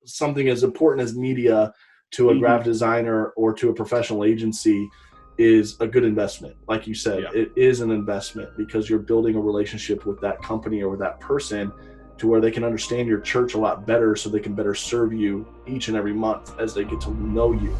something as important as media to a graphic designer or to a professional agency is a good investment. Like you said, it is an investment because you're building a relationship with that company or with that person to where they can understand your church a lot better so they can better serve you each and every month as they get to know you.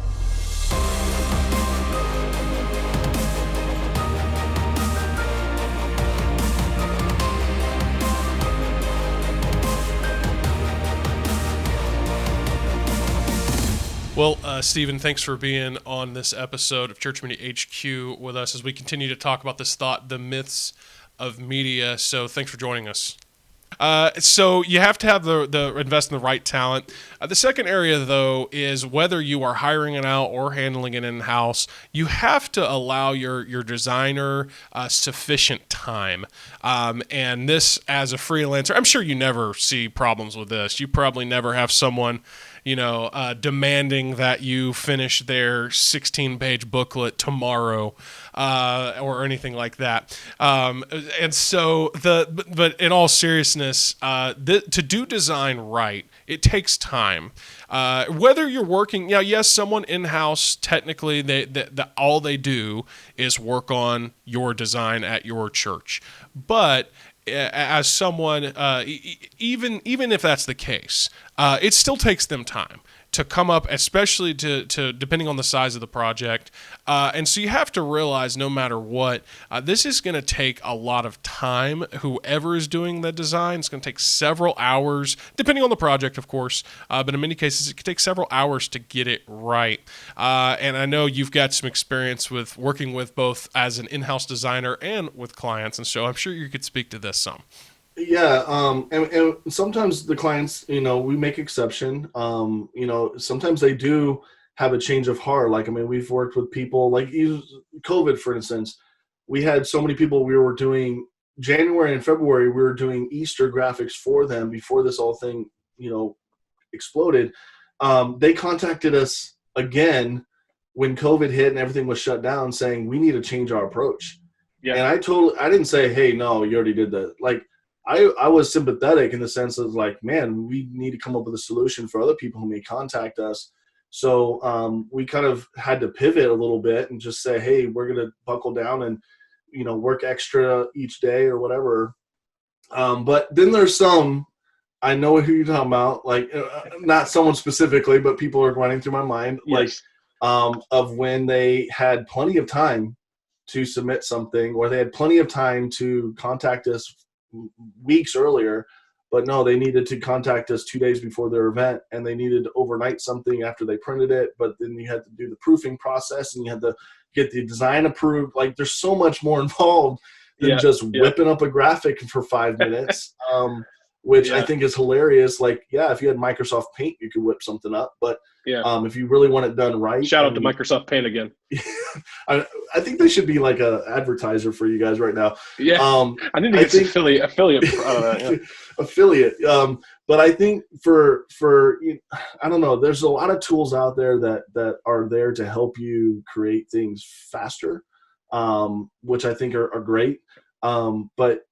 Well, Stephen, thanks for being on this episode of Church Media HQ with us as we continue to talk about this thought, the myths of media. So thanks for joining us. So you have to have the invest in the right talent. The second area, though, is whether you are hiring it out or handling it in-house, you have to allow your designer sufficient time. And this, as a freelancer, I'm sure you never see problems with this. You probably never have someone demanding that you finish their 16-page booklet tomorrow, or anything like that. And so but in all seriousness, to do design right, it takes time. Whether you're working, yes, someone in-house, technically, they all they do is work on your design at your church. But as someone, even if that's the case, it still takes them time to come up, especially to depending on the size of the project. And so you have to realize no matter what, this is going to take a lot of time. Whoever is doing the design is going to take several hours, depending on the project, of course. But in many cases, it could take several hours to get it right. And I know you've got some experience with working with both as an in-house designer and with clients. And so I'm sure you could speak to this some. Yeah, and sometimes the clients, we make exception. Sometimes they do have a change of heart. Like, we've worked with people like COVID, for instance. We had so many people. We were doing January and February. We were doing Easter graphics for them before this whole thing, exploded. They contacted us again when COVID hit and everything was shut down, saying we need to change our approach. Yeah. And I didn't say, hey, no, you already did that. Like, I was sympathetic in the sense of like, man, we need to come up with a solution for other people who may contact us. So we kind of had to pivot a little bit and just say, hey, we're going to buckle down and, work extra each day or whatever. But then there's some, I know who you're talking about, like not someone specifically, but people are running through my mind, yes. Like of when they had plenty of time to submit something or they had plenty of time to contact us weeks earlier, but no, they needed to contact us 2 days before their event and they needed to overnight something after they printed it, but then you had to do the proofing process and you had to get the design approved. Like, there's so much more involved than just whipping up a graphic for 5 minutes, which I think is hilarious. Like, if you had Microsoft Paint, you could whip something up, but if you really want it done right. Shout out to Microsoft Paint again. I think they should be like a advertiser for you guys right now. Yeah, I need to get some affiliate. Affiliate. But I think for I don't know, there's a lot of tools out there that are there to help you create things faster, which I think are great. But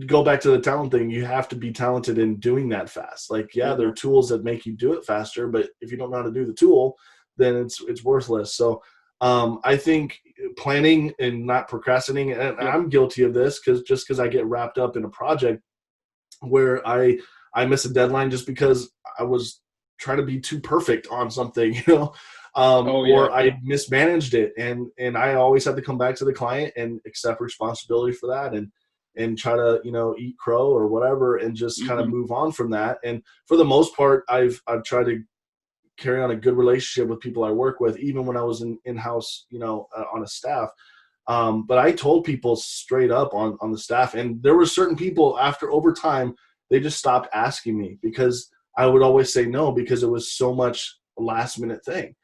go back to the talent thing, you have to be talented in doing that fast. Like, there are tools that make you do it faster, but if you don't know how to do the tool, then it's worthless. So I think planning and not procrastinating, and I'm guilty of this because I get wrapped up in a project where I miss a deadline just because I was trying to be too perfect on something, or I mismanaged it. And I always have to come back to the client and accept responsibility for that and try to, eat crow or whatever and just kind of move on from that. And for the most part, I've tried to carry on a good relationship with people I work with, even when I was in-house, on a staff. But I told people straight up on the staff, and there were certain people over time, they just stopped asking me because I would always say no, because it was so much a last minute thing.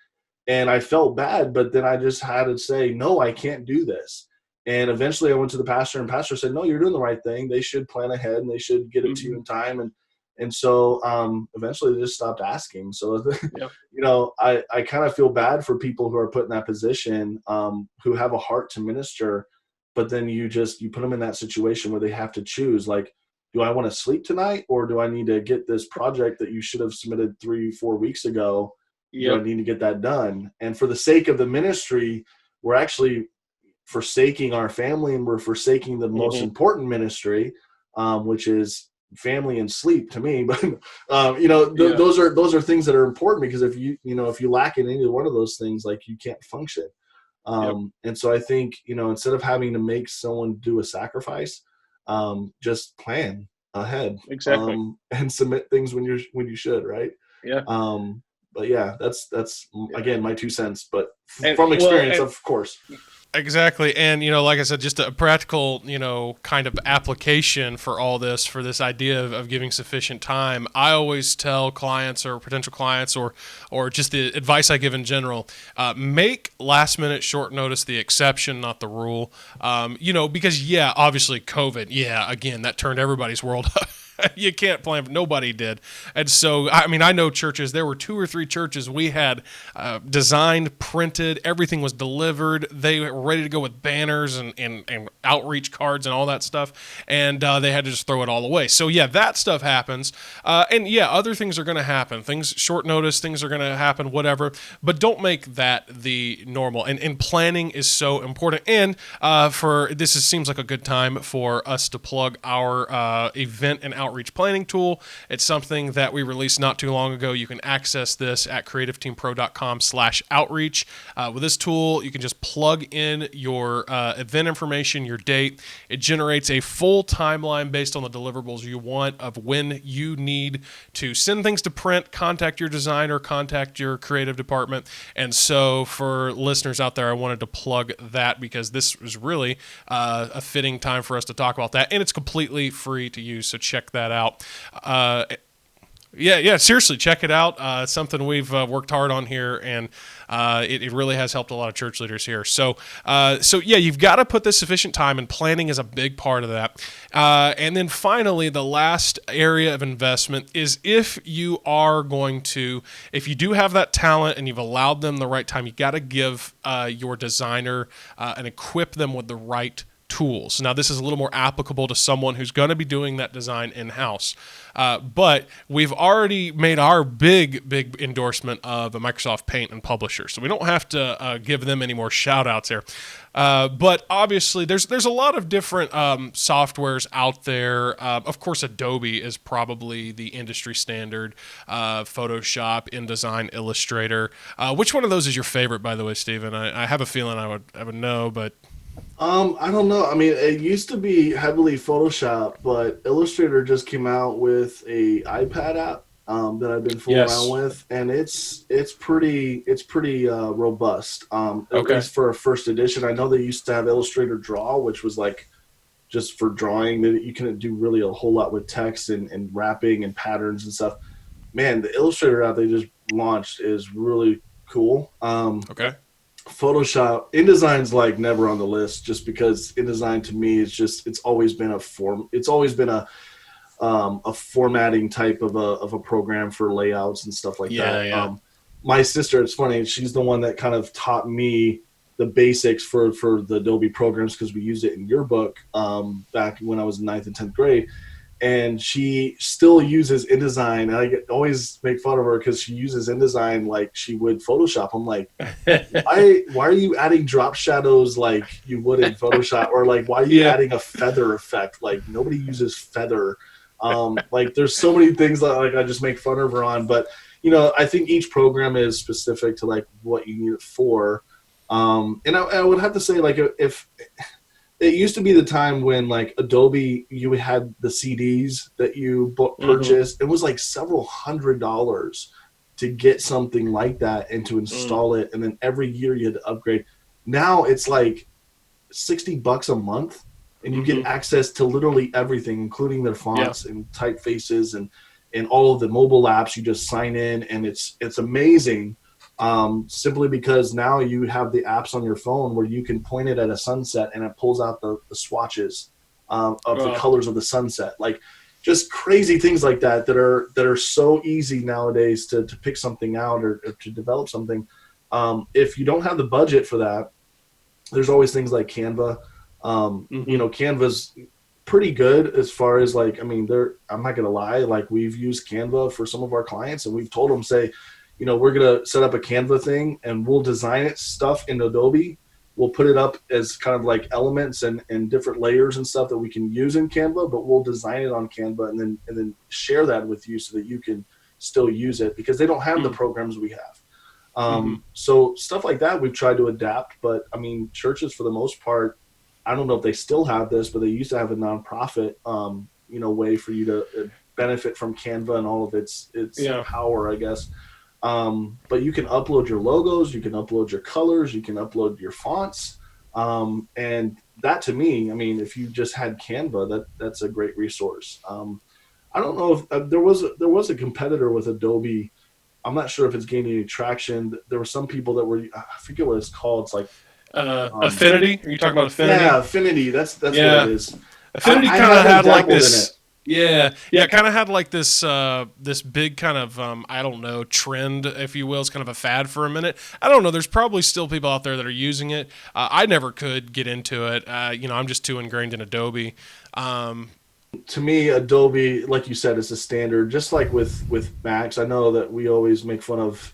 And I felt bad, but then I just had to say, no, I can't do this. And eventually I went to the pastor, and pastor said, no, you're doing the right thing. They should plan ahead and they should get it to you in time. And so eventually they just stopped asking. So, I kind of feel bad for people who are put in that position, who have a heart to minister, but then you put them in that situation where they have to choose. Like, do I want to sleep tonight, or do I need to get this project that you should have submitted 3-4 weeks ago? Do I need to get that done? And for the sake of the ministry, we're actually forsaking our family, and we're forsaking the most important ministry, which is family and sleep to me. But those are things that are important, because if you lack in any one of those things, like, you can't function. And so I think, instead of having to make someone do a sacrifice, just plan ahead, and submit things when you should, right? But yeah, that's again my 2 cents, but from experience, of course. Exactly. And, like I said, just a practical, kind of application for all this, for this idea of giving sufficient time. I always tell clients or potential clients, or just the advice I give in general, make last minute short notice the exception, not the rule. Because obviously COVID, again, that turned everybody's world up. You can't plan. Nobody did. And so, I know churches, there were 2 or 3 churches we had designed, printed, everything was delivered. They were ready to go with banners and outreach cards and all that stuff. And they had to just throw it all away. So that stuff happens. Other things are going to happen. Short notice, things are going to happen, whatever. But don't make that the normal. And planning is so important. And seems like a good time for us to plug our event and outreach planning tool. It's something that we released not too long ago. You can access this at creativeteampro.com/outreach. With this tool, you can just plug in your event information, your date. It generates a full timeline based on the deliverables you want of when you need to send things to print, contact your designer, contact your creative department. And so for listeners out there, I wanted to plug that, because this was really a fitting time for us to talk about that. And it's completely free to use, so check that out. Seriously, check it out. It's something we've worked hard on here, and it really has helped a lot of church leaders here. So you've got to put the sufficient time, and planning is a big part of that. And then finally, the last area of investment is if you do have that talent and you've allowed them the right time, you got to give your designer and equip them with the right tools. Now, this is a little more applicable to someone who's going to be doing that design in-house. But we've already made our big endorsement of a Microsoft Paint and Publisher, so we don't have to give them any more shout-outs here. But obviously, there's a lot of different softwares out there. Of course, Adobe is probably the industry standard. Photoshop, InDesign, Illustrator. Which one of those is your favorite, by the way, Stephen? I have a feeling I would know, but... I don't know. It used to be heavily Photoshop, but Illustrator just came out with a iPad app that I've been fooling around with, and it's pretty robust. At least for a first edition. I know they used to have Illustrator Draw, which was like just for drawing. That you couldn't do really a whole lot with text and wrapping and patterns and stuff. Man, the Illustrator app they just launched is really cool. Photoshop, InDesign's like never on the list, just because InDesign to me is just it's always been a formatting type of a program for layouts and stuff like that. My sister, it's funny, she's the one that kind of taught me the basics for the Adobe programs, because we used it in Yearbook back when I was in 9th and 10th grade. And she still uses InDesign. And I always make fun of her because she uses InDesign like she would Photoshop. I'm like, why are you adding drop shadows like you would in Photoshop? Or like, why are you adding a feather effect? Like, nobody uses feather. Like, there's so many things that like I just make fun of her on. But, I think each program is specific to like what you need it for. And I would have to say, like, if it used to be the time when like Adobe, you had the CDs that you purchased. It was like several $100s to get something like that and to install it. And then every year you had to upgrade. Now it's like $60 a month, and you get access to literally everything, including their fonts and typefaces and all of the mobile apps. You just sign in, and it's amazing. Simply because now you have the apps on your phone where you can point it at a sunset and it pulls out the swatches of the colors of the sunset. Like, just crazy things like that are so easy nowadays to pick something out or to develop something. If you don't have the budget for that, there's always things like Canva. Canva's pretty good as far as like, I mean, I'm not going to lie. Like we've used Canva for some of our clients and we've told them, say, you know, we're going to set up a Canva thing and we'll design it stuff in Adobe. We'll put it up as kind of like elements and different layers and stuff that we can use in Canva, but we'll design it on Canva and then share that with you so that you can still use it because they don't have the programs we have. So stuff like that we've tried to adapt, but I mean, churches for the most part, I don't know if they still have this, but they used to have a nonprofit, way for you to benefit from Canva and all of its power, I guess. But you can upload your logos, you can upload your colors, you can upload your fonts. And that to me, I mean, if you just had Canva, that's a great resource. I don't know if there was a competitor with Adobe. I'm not sure if it's gaining any traction. There were some people that were, I forget what it's called. It's like Affinity. Are you talking about Affinity? Yeah, Affinity. That's what it is. Affinity kind of had like this. Yeah, kind of had like this this big kind of I don't know, trend, if you will. It's kind of a fad for a minute. I don't know. There's probably still people out there that are using it. I never could get into it. I'm just too ingrained in Adobe. To me, Adobe, like you said, is a standard. Just like with Macs, I know that we always make fun of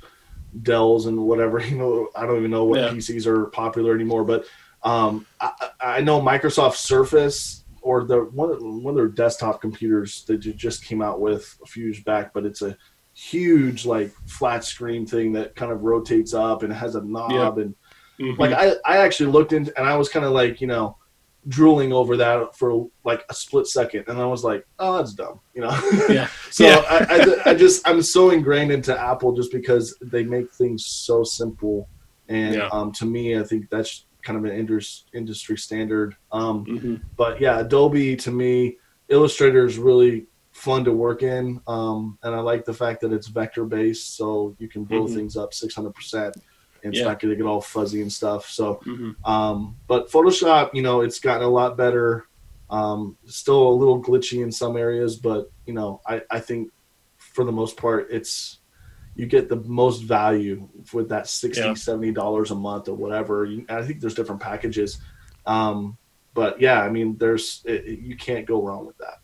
Dells and whatever. You know, I don't even know what PCs are popular anymore. But I know Microsoft Surface or one of their desktop computers that just came out with a few years back, but it's a huge like flat screen thing that kind of rotates up and it has a knob and like I actually looked into and I was kind of like, you know, drooling over that for like a split second and I was like, oh, that's dumb, you know. I'm so ingrained into Apple just because they make things so simple and to me I think that's kind of an industry standard. But yeah, Adobe to me, Illustrator is really fun to work in. And I like the fact that it's vector based, so you can blow things up 600% and it's not going to get all fuzzy and stuff. So, but Photoshop, you know, it's gotten a lot better. Still a little glitchy in some areas, but you know, I think for the most part, you get the most value with that $60-$70 a month or whatever. I think there's different packages. But yeah, I mean, you can't go wrong with that.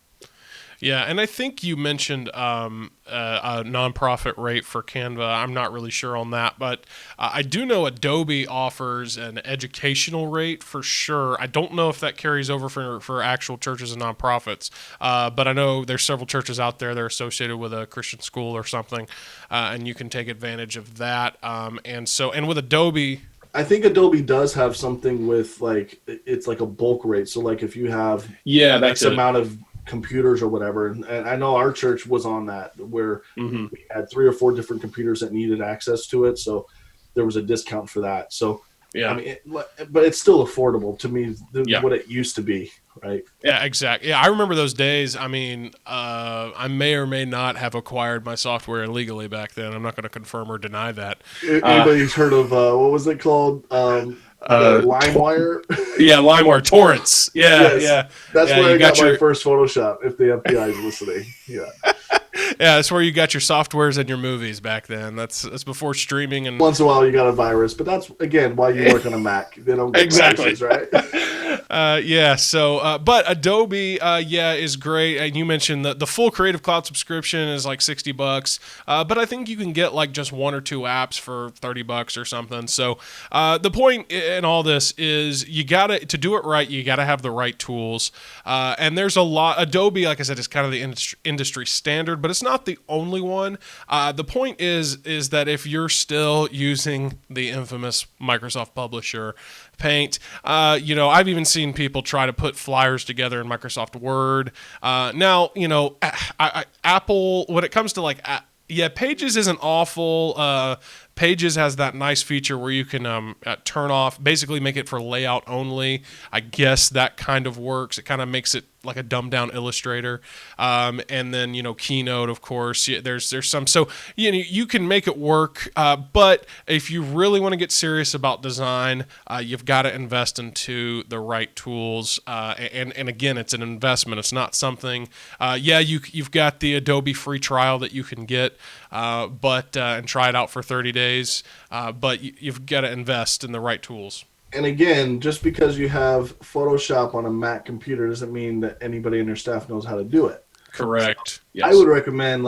Yeah, and I think you mentioned a nonprofit rate for Canva. I'm not really sure on that, but I do know Adobe offers an educational rate for sure. I don't know if that carries over for actual churches and nonprofits, but I know there's several churches out there that are associated with a Christian school or something, and you can take advantage of that. And with Adobe, I think Adobe does have something with like it's like a bulk rate. So like if you have X amount of computers or whatever, and I know our church was on that where we had 3 or 4 different computers that needed access to it, so there was a discount for that. So I mean, but it's still affordable to me what it used to be, right? Yeah, exactly. Yeah, I remember those days. I mean, I may or may not have acquired my software illegally back then. I'm not going to confirm or deny that. Anybody's heard of what was it called? LimeWire. Yeah, LimeWire torrents. Yeah. That's where I got my first Photoshop. If the FBI is listening, yeah, that's where you got your softwares and your movies back then. That's before streaming and once in a while you got a virus, but that's again why you work on a Mac. They don't get viruses, right? But Adobe, is great. And you mentioned the full Creative Cloud subscription is like $60, but I think you can get like just 1 or 2 apps for $30 or something. So the point in all this is to do it right, you gotta have the right tools. And there's a lot. Adobe, like I said, is kind of the industry standard, but it's not the only one. The point is that if you're still using the infamous Microsoft Publisher, Paint, I've even seen people try to put flyers together in Microsoft Word. Now, Apple, when it comes to like, Pages isn't awful. Pages has that nice feature where you can turn off, basically make it for layout only. I guess that kind of works. It kind of makes it like a dumbed down Illustrator. And then, Keynote, of course, there's some, so, you can make it work. But if you really want to get serious about design, you've got to invest into the right tools. And again, it's an investment. It's not something, you've got the Adobe free trial that you can get, and try it out for 30 days. But you've got to invest in the right tools. And again, just because you have Photoshop on a Mac computer doesn't mean that anybody in your staff knows how to do it. Correct. Yes. I would recommend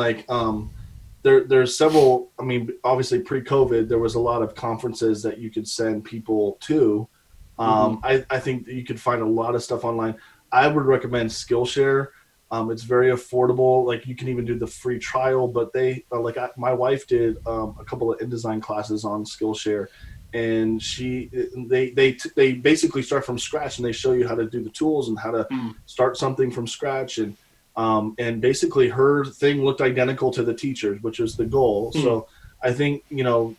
there's several. I mean, obviously pre-COVID, there was a lot of conferences that you could send people to. I think that you could find a lot of stuff online. I would recommend Skillshare. It's very affordable. Like you can even do the free trial, but my wife did a couple of InDesign classes on Skillshare, and they basically start from scratch, and they show you how to do the tools and how to start something from scratch. And basically her thing looked identical to the teacher's, which is the goal. So I think,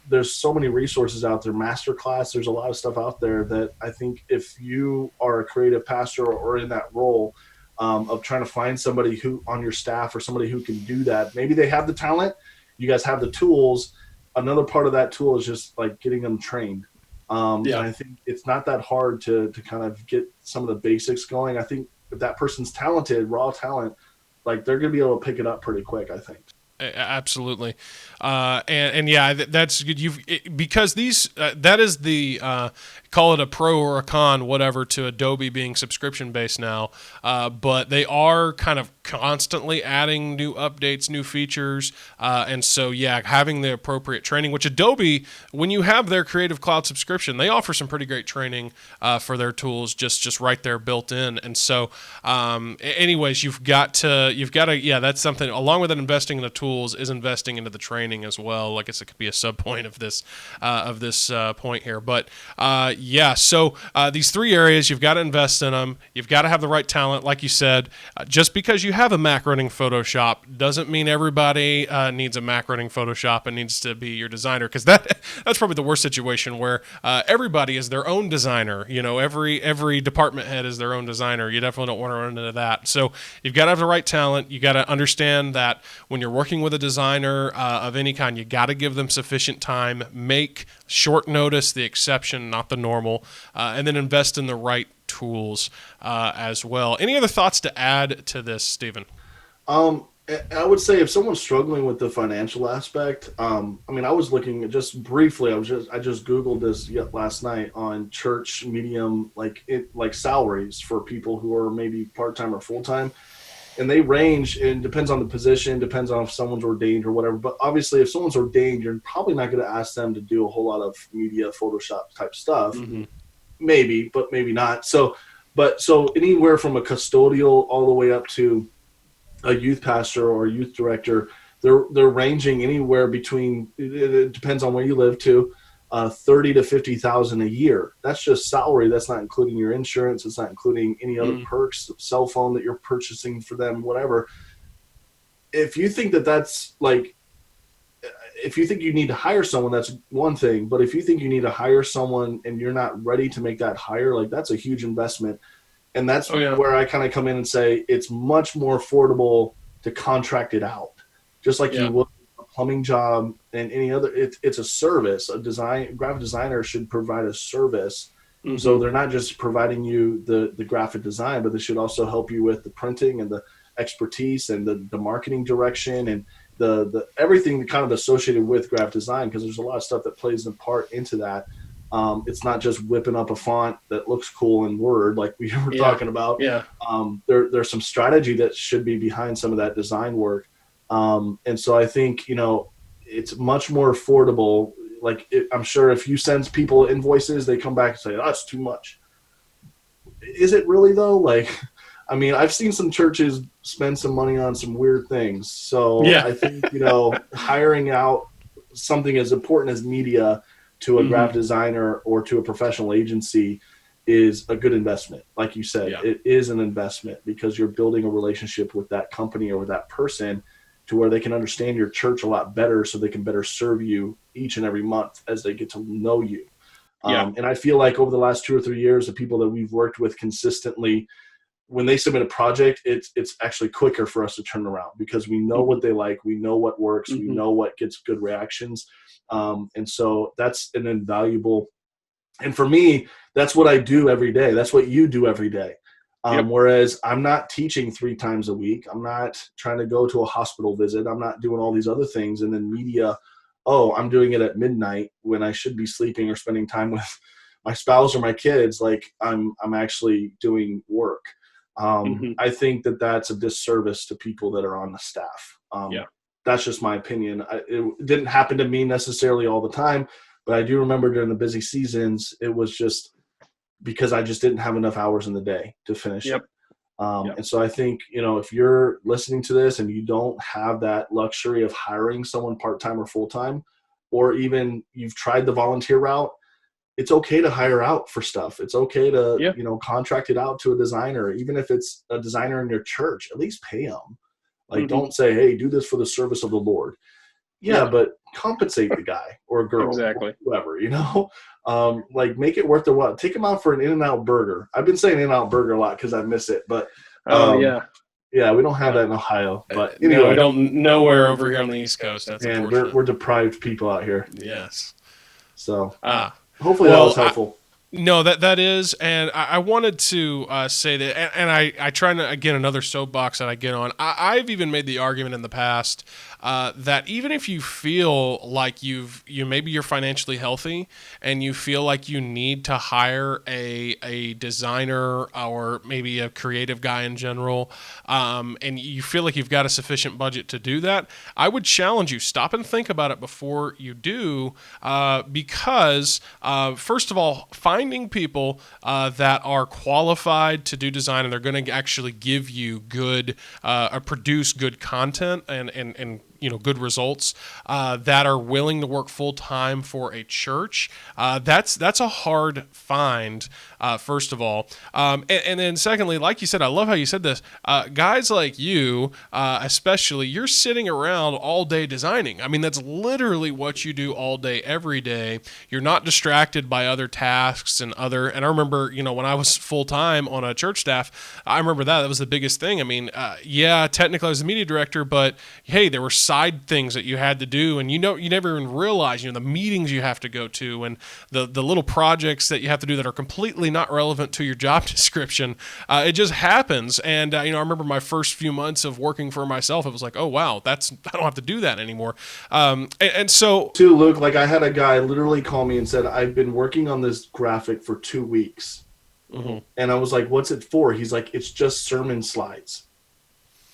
there's so many resources out there, masterclass, there's a lot of stuff out there that I think if you are a creative pastor or in that role of trying to find somebody who on your staff or somebody who can do that, maybe they have the talent, you guys have the tools. Another part of that tool is just like getting them trained. And I think it's not that hard to kind of get some of the basics going. I think if that person's talented, raw talent, like they're going to be able to pick it up pretty quick, I think. Absolutely. And yeah, that's good. Because these, that is the, call it a pro or a con, whatever, to Adobe being subscription based now. But they are kind of constantly adding new updates, new features. And so, yeah, having the appropriate training, which Adobe, when you have their Creative Cloud subscription, they offer some pretty great training, for their tools, just right there built in. And so, anyways, you've got to, yeah, that's something along with investing in the tools is investing into the training as well. I guess it could be a sub point of this point here, but yeah. So these three areas, you've got to invest in them. You've got to have the right talent, like you said. Just because you have a Mac running Photoshop doesn't mean everybody needs a Mac running Photoshop and needs to be your designer, because that's probably the worst situation where everybody is their own designer. Every department head is their own designer. You definitely don't want to run into that. So you've got to have the right talent. You got to understand that when you're working with a designer of any kind, you got to give them sufficient time. Make short notice the exception, not the normal, and then invest in the right tools as well. Any other thoughts to add to this, Stephen? I would say if someone's struggling with the financial aspect, I was looking at just briefly. I just Googled this last night on church medium, like salaries for people who are maybe part-time or full-time. And they range, and depends on the position, depends on if someone's ordained or whatever. But obviously, if someone's ordained, you're probably not going to ask them to do a whole lot of media, Photoshop type stuff. Maybe, but maybe not. So anywhere from a custodial all the way up to a youth pastor or a youth director, they're ranging anywhere between, it depends on where you live, to $30,000 to $50,000 a year. That's just salary. That's not including your insurance. It's not including any other perks, cell phone that you're purchasing for them, whatever. If you think that's if you think you need to hire someone, that's one thing. But if you think you need to hire someone and you're not ready to make that hire, that's a huge investment. And that's where I kind of come in and say it's much more affordable to contract it out, just like you would plumbing job and any other. It's a service. Graphic designer should provide a service. So they're not just providing you the graphic design, but they should also help you with the printing and the expertise and the marketing direction and the everything kind of associated with graphic design, because there's a lot of stuff that plays a part into that. It's not just whipping up a font that looks cool in Word like we were talking about. There's some strategy that should be behind some of that design work. And so I think, it's much more affordable. I'm sure if you send people invoices, they come back and say, that's too much. Is it really though? I've seen some churches spend some money on some weird things. So I think, hiring out something as important as media to a graphic designer or to a professional agency is a good investment. Like you said, it is an investment because you're building a relationship with that company or with that person to where they can understand your church a lot better, so they can better serve you each and every month as they get to know you. And I feel like over the last 2 or 3 years, the people that we've worked with consistently, when they submit a project, it's actually quicker for us to turn around because we know what they like, we know what works, we know what gets good reactions. And so that's an invaluable, and for me, that's what I do every day. That's what you do every day. Whereas I'm not teaching 3 times a week. I'm not trying to go to a hospital visit. I'm not doing all these other things. And then media, I'm doing it at midnight when I should be sleeping or spending time with my spouse or my kids, like I'm actually doing work. I think that that's a disservice to people that are on the staff. That's just my opinion. It didn't happen to me necessarily all the time, but I do remember during the busy seasons, it was just because I just didn't have enough hours in the day to finish it. And so I think, if you're listening to this and you don't have that luxury of hiring someone part-time or full-time, or even you've tried the volunteer route, it's okay to hire out for stuff. It's okay to, contract it out to a designer, even if it's a designer in your church, at least pay them. Like, don't say, hey, do this for the service of the Lord. Yeah, but compensate the guy or girl, exactly, or whoever, like make it worth the while. Take them out for an In-N-Out burger. I've been saying In-N-Out burger a lot because I miss it, but yeah, we don't have that in Ohio. But anyway, no, we don't nowhere over here on the East Coast. That's and we're deprived people out here. Yes. So hopefully that was helpful. No, that is, and I wanted to say that, and I try to, again, another soapbox that I get on. I've even made the argument in the past that even if you feel like maybe you're financially healthy and you feel like you need to hire a designer or maybe a creative guy in general, and you feel like you've got a sufficient budget to do that, I would challenge you, stop and think about it before you do, because first of all, finding people that are qualified to do design and they're going to actually give you good, produce good content and good results that are willing to work full time for a church. That's a hard find. First of all, and then secondly, like you said, I love how you said this. Guys like you, especially, you're sitting around all day designing. I mean, that's literally what you do all day, every day. You're not distracted by other tasks and I remember, when I was full time on a church staff, I remember that was the biggest thing. I mean, technically I was the media director, but hey, there were side things that you had to do, and you never even realize, the meetings you have to go to and the little projects that you have to do that are completely not relevant to your job description. It just happens. And, I remember my first few months of working for myself, it was like, oh, wow, I don't have to do that anymore. And so too, Luke, like I had a guy literally call me and said, I've been working on this graphic for 2 weeks. Mm-hmm. And I was like, what's it for? He's like, it's just sermon slides.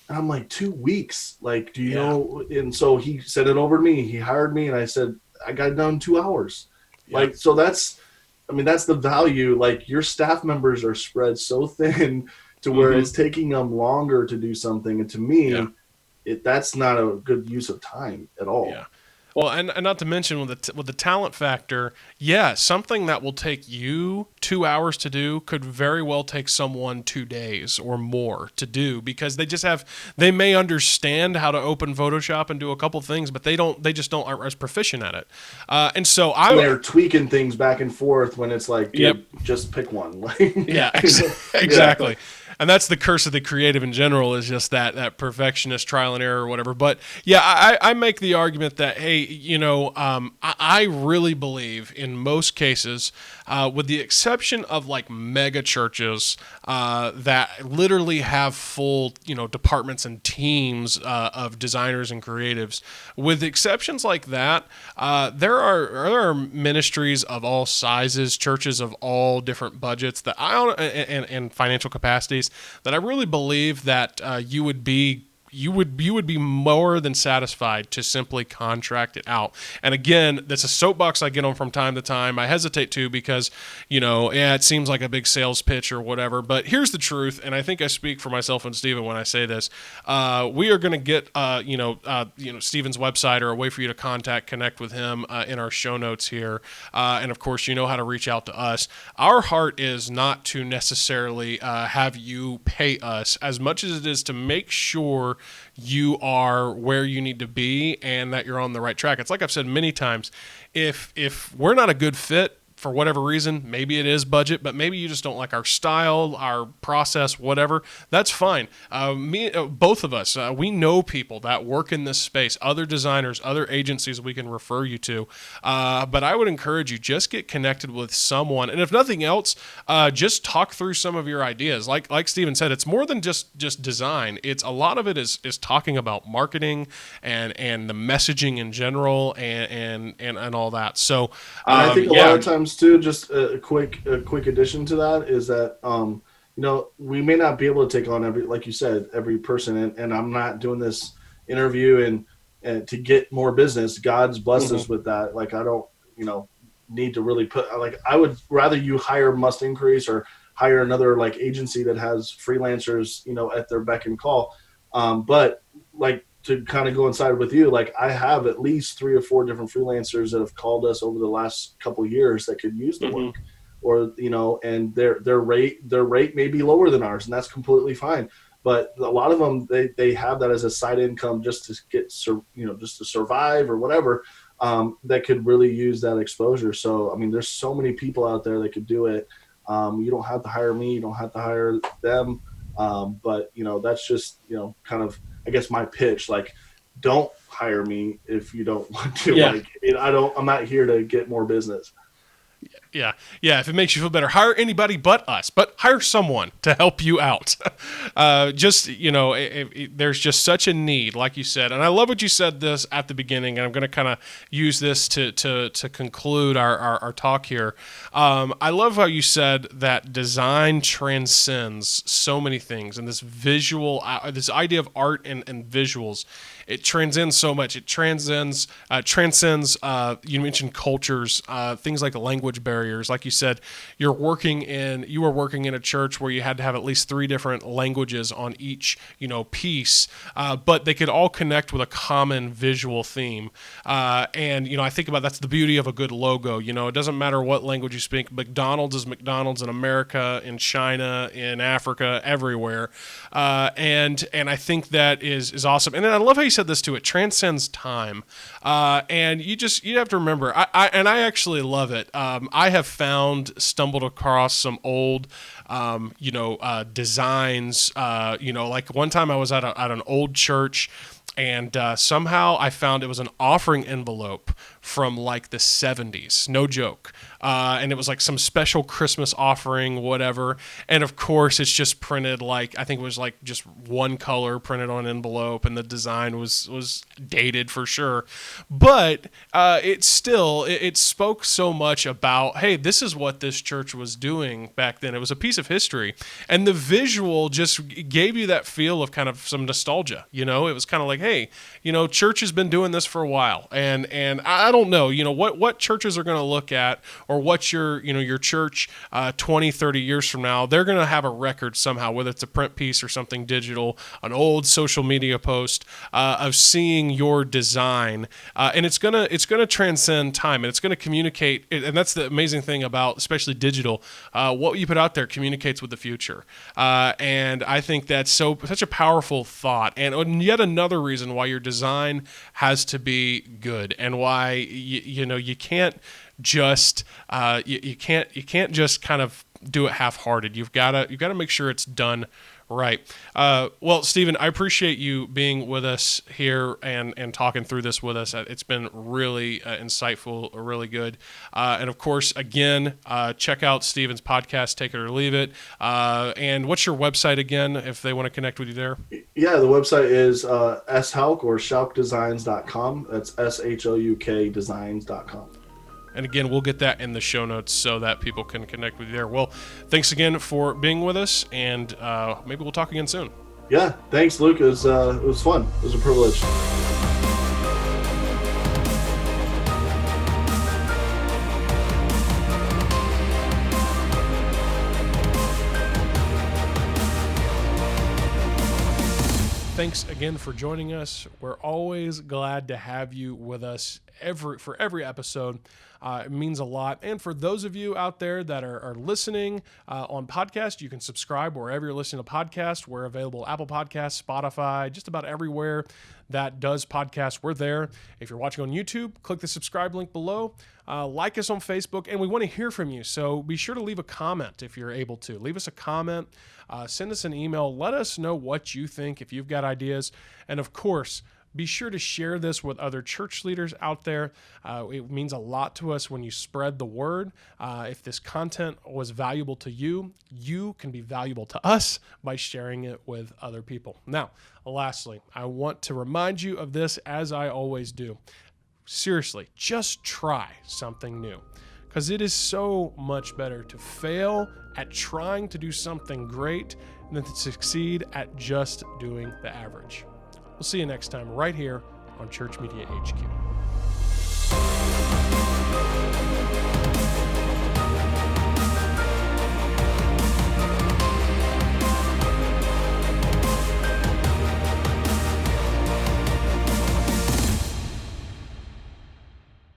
And I'm like, 2 weeks? Like, do you know? And so he sent it over to me. He hired me, and I said, I got it done in 2 hours. Yeah. Like, so that's the value. Like, your staff members are spread so thin to where it's taking them longer to do something. And to me, that's not a good use of time at all. Yeah. Well, and not to mention with the talent factor, something that will take you 2 hours to do could very well take someone 2 days or more to do, because they may understand how to open Photoshop and do a couple things, but they aren't as proficient at it. And so they're tweaking things back and forth when it's like, just pick one. Exactly. Yeah. And that's the curse of the creative in general, is just that perfectionist trial and error or whatever. But I make the argument that, hey, I really believe in most cases, with the exception of like mega churches that literally have full, departments and teams of designers and creatives, with exceptions like that, there are ministries of all sizes, churches of all different budgets that and financial capacities, that I really believe that you would be more than satisfied to simply contract it out. And again, that's a soapbox I get on from time to time. I hesitate to, because, it seems like a big sales pitch or whatever. But here's the truth, and I think I speak for myself and Stephen when I say this. We are going to get, Stephen's website or a way for you to connect with him in our show notes here. And of course, you know how to reach out to us. Our heart is not to necessarily have you pay us as much as it is to make sure you are where you need to be and that you're on the right track. It's like I've said many times, if we're not a good fit for whatever reason, maybe it is budget, but maybe you just don't like our style, our process, whatever, that's fine. Both of us, we know people that work in this space, other designers, other agencies we can refer you to. But I would encourage you, just get connected with someone. And if nothing else, just talk through some of your ideas. Like Stephen said, it's more than just design. It's a lot of it is talking about marketing and the messaging in general and all that. So I think a lot of times comes to just a quick addition to that is that, we may not be able to take on like you said, every person. And I'm not doing this interview and to get more business. God's blessed us with that. Like, I don't, need to really I would rather you hire Must Increase or hire another like agency that has freelancers, at their beck and call. But like, to kind of go inside with you, like, I have at least 3 or 4 different freelancers that have called us over the last couple of years that could use the work, or, and their rate may be lower than ours, and that's completely fine. But a lot of them, they have that as a side income just to get, just to survive or whatever, that could really use that exposure. So, I mean, there's so many people out there that could do it. You don't have to hire me, you don't have to hire them. But, that's just, kind of, I guess, my pitch. Like, don't hire me if you don't want to. Yeah. Like, I'm not here to get more business. Yeah. If it makes you feel better, hire anybody but us, but hire someone to help you out. There's just such a need, like you said. And I love what you said this at the beginning, and I'm going to kind of use this to conclude our talk here. I love how you said that design transcends so many things, and this idea of art and visuals, it transcends so much. It transcends. You mentioned cultures, things like language barriers. Like you said, you were working in a church where you had to have at least 3 different languages on each, piece, but they could all connect with a common visual theme. And I think about that's the beauty of a good logo. It doesn't matter what language you speak. McDonald's is McDonald's in America, in China, in Africa, everywhere. And I think that is awesome. And then I love how you said this too. It transcends time. And you have to remember, I actually love it. I have stumbled across some old, designs. Like one time I was at an old church, and somehow I found it was an offering envelope from like the 70s. No joke. And it was like some special Christmas offering, whatever. And of course, it's just printed like, I think it was like just one color printed on an envelope, and the design was dated for sure. But it spoke so much about, hey, this is what this church was doing back then. It was a piece of history. And the visual just gave you that feel of kind of some nostalgia. It was kind of like, hey, church has been doing this for a while. And I don't know, what churches are going to look at, or what your church 20, 30 years from now, they're going to have a record somehow, whether it's a print piece or something digital, an old social media post, of seeing your design. And it's going to transcend time, and it's going to communicate. And that's the amazing thing about, especially digital, what you put out there communicates with the future. And I think that's such a powerful thought. And yet another reason why your design has to be good, and why you can't just you can't just kind of do it half-hearted. You've got to make sure it's done right. Well, Stephen, I appreciate you being with us here and talking through this with us. It's been really insightful, really good. And of course, again, check out Stephen's podcast, Take It or Leave It. And what's your website again, if they want to connect with you there? Yeah, the website is shouk or shoukdesigns.com. That's SHOUK designs.com. And again, we'll get that in the show notes so that people can connect with you there. Well, thanks again for being with us, and maybe we'll talk again soon. Yeah, thanks, Luke. It was fun. It was a privilege. Thanks again for joining us. We're always glad to have you with us for every episode. It means a lot. And for those of you out there that are listening on podcast, you can subscribe wherever you're listening to podcasts. We're available Apple Podcasts, Spotify, just about everywhere that does podcasts. We're there. If you're watching on YouTube, click the subscribe link below. Like us on Facebook, and we want to hear from you. So be sure to leave a comment if you're able to. Leave us a comment. Send us an email. Let us know what you think, if you've got ideas. And of course, be sure to share this with other church leaders out there. It means a lot to us when you spread the word. If this content was valuable to you, you can be valuable to us by sharing it with other people. Now, lastly, I want to remind you of this, as I always do. Seriously, just try something new. because it is so much better to fail at trying to do something great than to succeed at just doing the average. We'll see you next time right here on Church Media HQ.